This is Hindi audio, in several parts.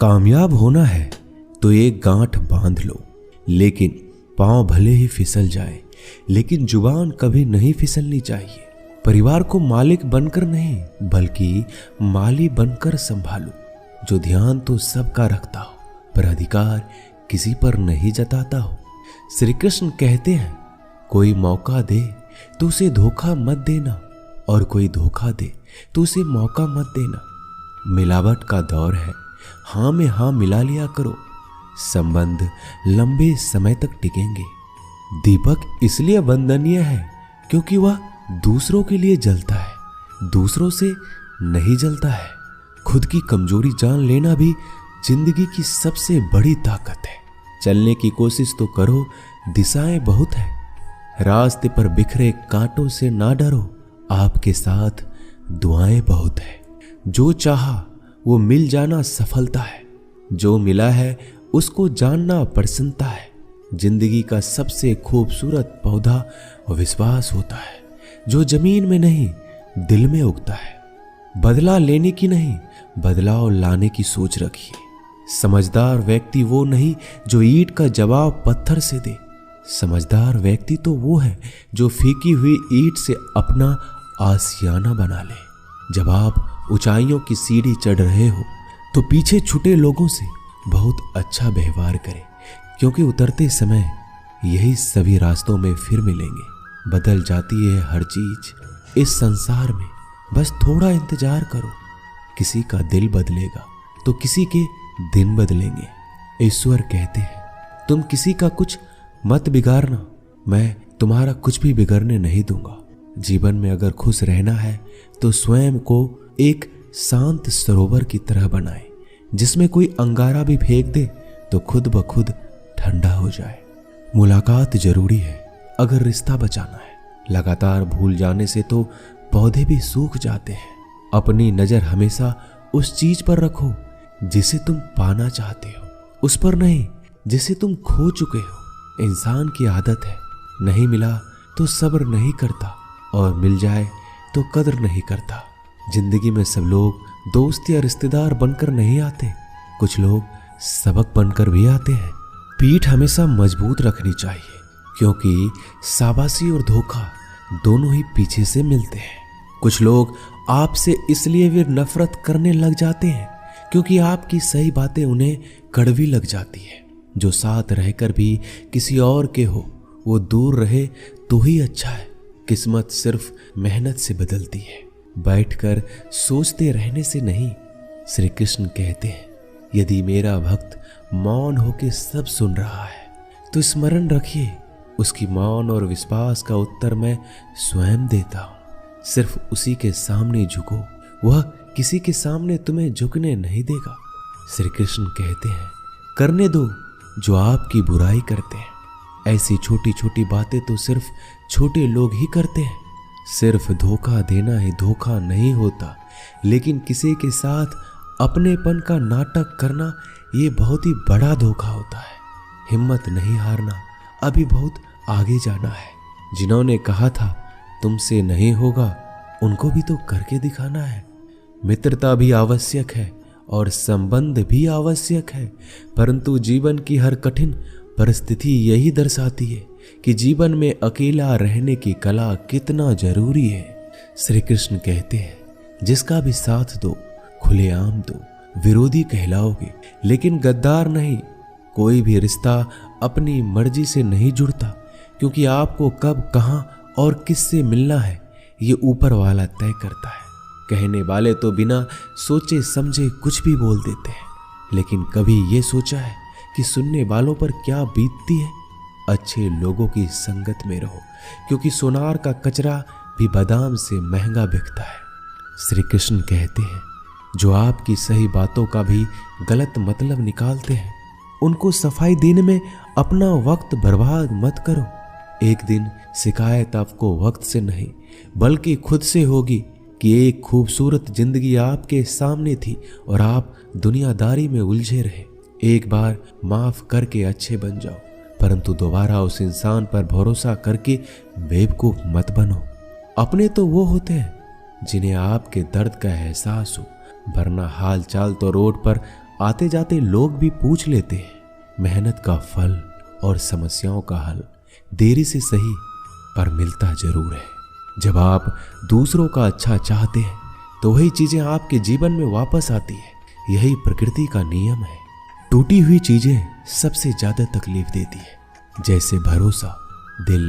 कामयाब होना है तो एक गांठ बांध लो, लेकिन पांव भले ही फिसल जाए, लेकिन जुबान कभी नहीं फिसलनी चाहिए। परिवार को मालिक बनकर नहीं बल्कि माली बनकर संभालो, जो ध्यान तो सबका रखता हो पर अधिकार किसी पर नहीं जताता हो। श्री कृष्ण कहते हैं, कोई मौका दे तो उसे धोखा मत देना, और कोई धोखा दे तो उसे मौका मत देना। मिलावट का दौर है, हाँ में हाँ मिला लिया करो, संबंध लंबे समय तक टिकेंगे। दीपक इसलिए वंदनीय है क्योंकि वह दूसरों के लिए जलता है, दूसरों से नहीं जलता है। खुद की कमजोरी जान लेना भी जिंदगी की सबसे बड़ी ताकत है। चलने की कोशिश तो करो, दिशाएं बहुत है। रास्ते पर बिखरे कांटों से ना डरो, आपके साथ दुआएं बहुत है। जो चाहा वो मिल जाना सफलता है, जो मिला है उसको जानना प्रसन्नता है। जिंदगी का सबसे खूबसूरत पौधा विश्वास होता है, जो जमीन में नहीं दिल में उगता है। बदला लेने की नहीं, बदलाव लाने की सोच रखिए। समझदार व्यक्ति वो नहीं जो ईंट का जवाब पत्थर से दे, समझदार व्यक्ति तो वो है जो फीकी हुई ईंट से अपना आशियाना बना ले। जब आप ऊंचाइयों की सीढ़ी चढ़ रहे हो तो पीछे छूटे लोगों से बहुत अच्छा व्यवहार करें, क्योंकि उतरते समय यही सभी रास्तों में फिर मिलेंगे। बदल जाती है हर चीज इस संसार में, बस थोड़ा इंतजार करो। किसी का दिल बदलेगा तो किसी के दिन बदलेंगे। ईश्वर कहते हैं, तुम किसी का कुछ मत बिगाड़ना, मैं तुम्हारा कुछ भी बिगड़ने नहीं दूंगा। जीवन में अगर खुश रहना है तो स्वयं को एक शांत सरोवर की तरह बनाए, जिसमें कोई अंगारा भी फेंक दे तो खुद ब खुद ठंडा हो जाए। मुलाकात जरूरी है अगर रिश्ता बचाना है। लगातार भूल जाने से तो पौधे भी सूख जाते हैं। अपनी नजर हमेशा उस चीज पर रखो जिसे तुम पाना चाहते हो, उस पर नहीं जिसे तुम खो चुके हो। इंसान की आदत है, नहीं मिला तो सब्र नहीं करता, और मिल जाए तो कदर नहीं करता। जिंदगी में सब लोग दोस्त या रिश्तेदार बनकर नहीं आते, कुछ लोग सबक बनकर भी आते हैं। पीठ हमेशा मजबूत रखनी चाहिए, क्योंकि शाबाशी और धोखा दोनों ही पीछे से मिलते हैं। कुछ लोग आपसे इसलिए भी नफरत करने लग जाते हैं क्योंकि आपकी सही बातें उन्हें कड़वी लग जाती है। जो साथ रहकर भी किसी और के हो, वो दूर रहे तो ही अच्छा है। किस्मत सिर्फ मेहनत से बदलती है, बैठकर सोचते रहने से नहीं। श्री कृष्ण कहते हैं, यदि मेरा भक्त मौन होके सब सुन रहा है तो स्मरण रखिए, उसकी मौन और विश्वास का उत्तर मैं स्वयं देता हूं। सिर्फ उसी के सामने झुको, वह किसी के सामने तुम्हें झुकने नहीं देगा। श्री कृष्ण कहते हैं, करने दो जो आपकी बुराई करते हैं। ऐसी छोटी छोटी बातें तो सिर्फ छोटे लोग ही करते हैं। सिर्फ धोखा देना ही धोखा नहीं होता, लेकिन किसी के साथ अपनेपन का नाटक करना ये बहुत ही बड़ा धोखा होता है। हिम्मत नहीं हारना, अभी बहुत आगे जाना है। जिन्होंने कहा था तुमसे नहीं होगा, उनको भी तो करके दिखाना है। मित्रता भी आवश्यक है और संबंध भी आवश्यक है, परंतु जीवन की हर कठिन परिस्थिति यही दर्शाती है कि जीवन में अकेला रहने की कला कितना जरूरी है। श्री कृष्ण कहते हैं, जिसका भी साथ दो खुलेआम दो, विरोधी कहलाओगे लेकिन गद्दार नहीं। कोई भी रिश्ता अपनी मर्जी से नहीं जुड़ता, क्योंकि आपको कब, कहां और किससे मिलना है ये ऊपर वाला तय करता है। कहने वाले तो बिना सोचे समझे कुछ भी बोल देते हैं, लेकिन कभी ये सोचा है कि सुनने वालों पर क्या बीतती है। अच्छे लोगों की संगत में रहो, क्योंकि सोनार का कचरा भी बादाम से महंगा बिकता है। श्री कृष्ण कहते हैं, जो आपकी सही बातों का भी गलत मतलब निकालते हैं, उनको सफाई देने में अपना वक्त बर्बाद मत करो। एक दिन शिकायत आपको वक्त से नहीं बल्कि खुद से होगी कि एक खूबसूरत जिंदगी आपके सामने थी और आप दुनियादारी में उलझे रहे। एक बार माफ करके अच्छे बन जाओ, परंतु दोबारा उस इंसान पर भरोसा करके बेवकूफ मत बनो। अपने तो वो होते हैं जिन्हें आपके दर्द का एहसास हो, वरना हाल चाल तो रोड पर आते जाते लोग भी पूछ लेते हैं। मेहनत का फल और समस्याओं का हल देरी से सही पर मिलता जरूर है। जब आप दूसरों का अच्छा चाहते हैं तो वही चीजें आपके जीवन में वापस आती है। यही प्रकृति का नियम है। टूटी हुई चीजें सबसे ज्यादा तकलीफ देती है, जैसे भरोसा, दिल,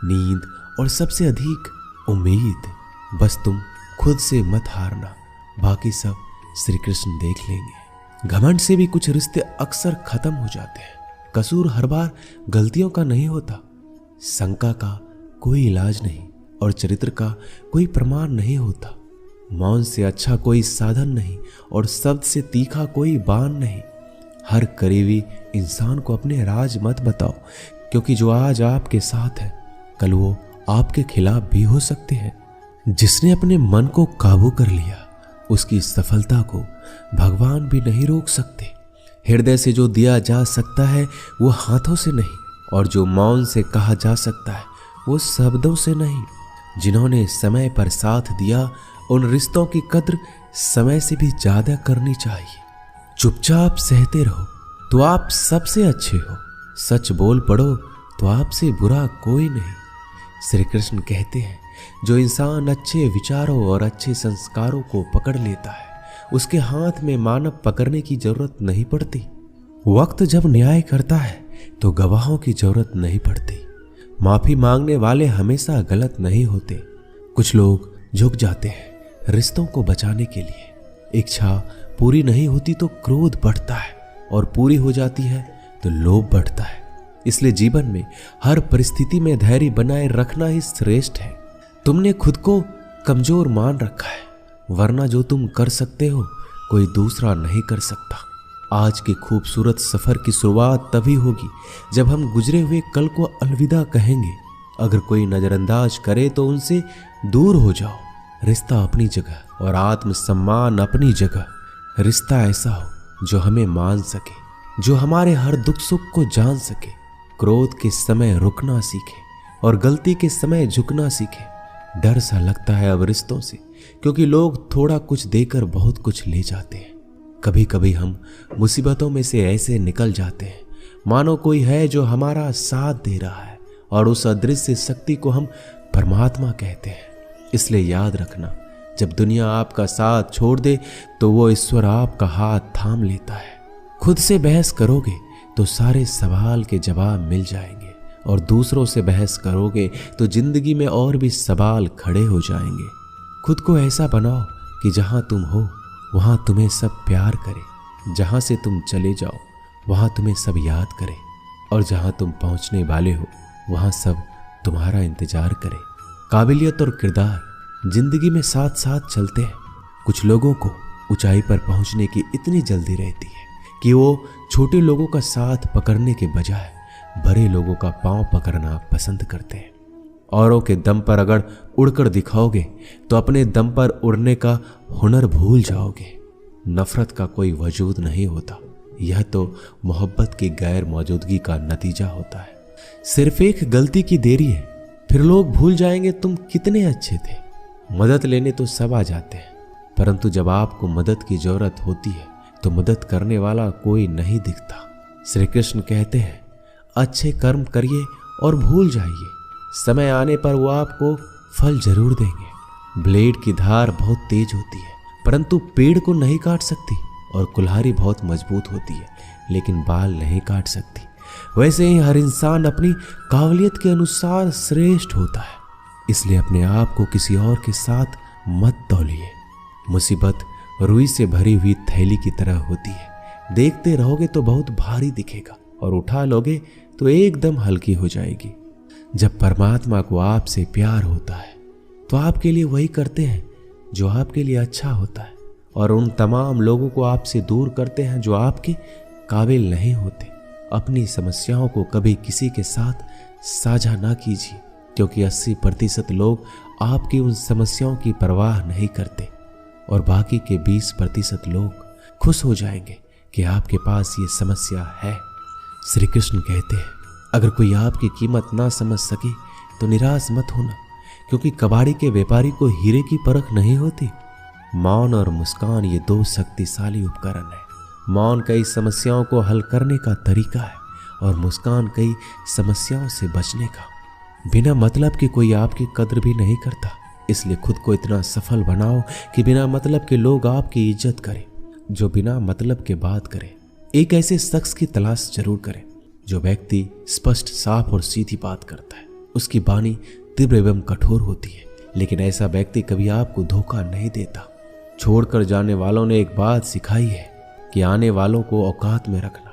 नींद और सबसे अधिक उम्मीद। बस तुम खुद से मत हारना, बाकी सब श्री कृष्ण देख लेंगे। घमंड से भी कुछ रिश्ते अक्सर खत्म हो जाते हैं। कसूर हर बार गलतियों का नहीं होता, शंका का कोई इलाज नहीं और चरित्र का कोई प्रमाण नहीं होता। मौन से अच्छा कोई साधन नहीं और शब्द से तीखा कोई बाण नहीं। हर करीबी इंसान को अपने राज मत बताओ, क्योंकि जो आज आपके साथ है कल वो आपके खिलाफ भी हो सकते हैं। जिसने अपने मन को काबू कर लिया उसकी सफलता को भगवान भी नहीं रोक सकते। हृदय से जो दिया जा सकता है वो हाथों से नहीं, और जो मौन से कहा जा सकता है वो शब्दों से नहीं। जिन्होंने समय पर साथ दिया उन रिश्तों की कद्र समय से भी ज्यादा करनी चाहिए। चुपचाप सहते रहो तो आप सबसे अच्छे हो, सच बोल पड़ो तो आपसे बुरा कोई नहीं। श्री कृष्ण कहते हैं, जो इंसान अच्छे विचारों और अच्छे संस्कारों को पकड़ लेता है उसके हाथ में मानव पकड़ने की जरूरत नहीं पड़ती। वक्त जब न्याय करता है तो गवाहों की जरूरत नहीं पड़ती। माफी मांगने वाले हमेशा गलत नहीं होते। कुछ लोग झुक जाते हैं रिश्तों को बचाने के लिए। इच्छा पूरी नहीं होती तो क्रोध बढ़ता है, और पूरी हो जाती है तो लोभ बढ़ता है। इसलिए जीवन में हर परिस्थिति में धैर्य बनाए रखना ही श्रेष्ठ है। तुमने खुद को कमजोर मान रखा है, वरना जो तुम कर सकते हो कोई दूसरा नहीं कर सकता। आज के खूबसूरत सफर की शुरुआत तभी होगी जब हम गुजरे हुए कल को अलविदा कहेंगे। अगर कोई नजरअंदाज करे तो उनसे दूर हो जाओ। रिश्ता अपनी जगह और आत्मसम्मान अपनी जगह। रिश्ता ऐसा हो जो हमें मान सके, जो हमारे हर दुख सुख को जान सके, क्रोध के समय रुकना सीखे और गलती के समय झुकना सीखे। डर सा लगता है अब रिश्तों से, क्योंकि लोग थोड़ा कुछ देकर बहुत कुछ ले जाते हैं। कभी कभी हम मुसीबतों में से ऐसे निकल जाते हैं मानो कोई है जो हमारा साथ दे रहा है, और उस अदृश्य शक्ति को हम परमात्मा कहते हैं। इसलिए याद रखना, जब दुनिया आपका साथ छोड़ दे तो वो ईश्वर आपका हाथ थाम लेता है। खुद से बहस करोगे तो सारे सवाल के जवाब मिल जाएंगे, और दूसरों से बहस करोगे तो जिंदगी में और भी सवाल खड़े हो जाएंगे। खुद को ऐसा बनाओ कि जहां तुम हो वहां तुम्हें सब प्यार करे, जहां से तुम चले जाओ वहां तुम्हें सब याद करे, और जहां तुम पहुंचने वाले हो वहां सब तुम्हारा इंतजार करे। काबिलियत और किरदार जिंदगी में साथ साथ चलते हैं। कुछ लोगों को ऊंचाई पर पहुंचने की इतनी जल्दी रहती है कि वो छोटे लोगों का साथ पकड़ने के बजाय बड़े लोगों का पांव पकड़ना पसंद करते हैं। औरों के दम पर अगर उड़कर दिखाओगे तो अपने दम पर उड़ने का हुनर भूल जाओगे। नफरत का कोई वजूद नहीं होता, यह तो मोहब्बत की गैर मौजूदगी का नतीजा होता है। सिर्फ एक गलती की देरी है, फिर लोग भूल जाएंगे तुम कितने अच्छे थे। मदद लेने तो सब आ जाते हैं, परंतु जब आपको मदद की जरूरत होती है तो मदद करने वाला कोई नहीं दिखता। श्री कृष्ण कहते हैं, अच्छे कर्म करिए और भूल जाइए, समय आने पर वो आपको फल जरूर देंगे। ब्लेड की धार बहुत तेज होती है, परंतु पेड़ को नहीं काट सकती, और कुल्हाड़ी बहुत मजबूत होती है लेकिन बाल नहीं काट सकती। वैसे ही हर इंसान अपनी काबिलियत के अनुसार श्रेष्ठ होता है। इसलिए अपने आप को किसी और के साथ मत तौलिए। मुसीबत रुई से भरी हुई थैली की तरह होती है, देखते रहोगे तो बहुत भारी दिखेगा और उठा लोगे तो एकदम हल्की हो जाएगी। जब परमात्मा को आपसे प्यार होता है तो आपके लिए वही करते हैं जो आपके लिए अच्छा होता है, और उन तमाम लोगों को आपसे दूर करते हैं जो आपके काबिल नहीं होते। अपनी समस्याओं को कभी किसी के साथ साझा ना कीजिए, क्योंकि 80% लोग आपकी उन समस्याओं की परवाह नहीं करते, और बाकी के 20% लोग खुश हो जाएंगे कि आपके पास ये समस्या है। श्री कृष्ण कहते हैं, अगर कोई आपकी कीमत ना समझ सके तो निराश मत होना, क्योंकि कबाड़ी के व्यापारी को हीरे की परख नहीं होती। मौन और मुस्कान ये दो शक्तिशाली उपकरण है मौन कई समस्याओं को हल करने का तरीका है और मुस्कान कई समस्याओं से बचने का। बिना मतलब के कोई आपकी कद्र भी नहीं करता, इसलिए खुद को इतना सफल बनाओ कि बिना मतलब के लोग आपकी इज्जत करें। जो बिना मतलब के बात करे, एक ऐसे शख्स की तलाश जरूर करें जो व्यक्ति स्पष्ट, साफ और सीधी बात करता है। उसकी वाणी तीव्र एवं कठोर होती है, लेकिन ऐसा व्यक्ति कभी आपको धोखा नहीं देता। छोड़कर जाने वालों ने एक बात सिखाई है कि आने वालों को औकात में रखना।